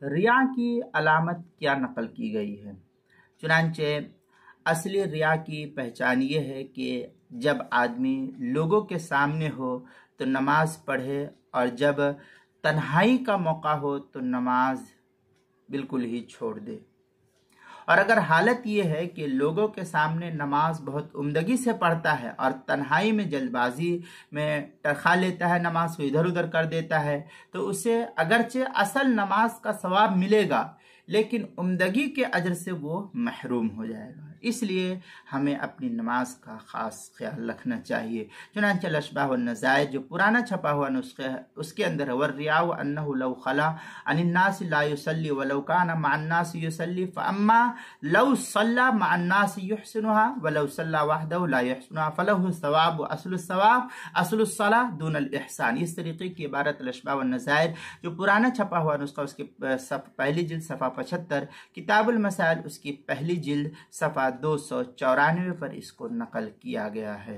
रिया की अलामत क्या नकल की गई है। चुनांचे असली रिया की पहचान ये है कि जब आदमी लोगों के सामने हो तो नमाज पढ़े, और जब तन्हाई का मौका हो तो नमाज बिल्कुल ही छोड़ दे। और अगर हालत ये है कि लोगों के सामने नमाज बहुत उम्दगी से पढ़ता है और तन्हाई में जल्दबाजी में टरखा लेता है, नमाज को इधर उधर कर देता है, तो उसे अगरचे असल नमाज का सवाब मिलेगा लेकिन उम्दगी के अजर से वो महरूम हो जाएगा। इसलिए हमें अपनी नमाज का ख़ास ख्याल रखना चाहिए। चुनांचे अल-अशबाह वन-नज़ाइर जो पुराना छपा हुआ नुस्खा है उसके अंदर है वर्रियाउ अन्नहु लौ खला अनिन्नास ला युसल्ली वलौ काना मअन्नास युसल्ली फअम्मा लौ सल्ला मअन्नास युहसिनुहा वलौ सल्ला वहदहु ला युहसिनुहा फलहु सवाब व असलुस सलाह दूनल इहसान। इस तरीके की इबारत अल-अशबाह वन-नज़ाइर जो पुराना छपा हुआ नुस्खा उसकी पहली जिल्द सफ़ा 75, किताबुल मसाइल उसकी पहली जिल्द सफ़ा 294 पर इसको नकल किया गया है।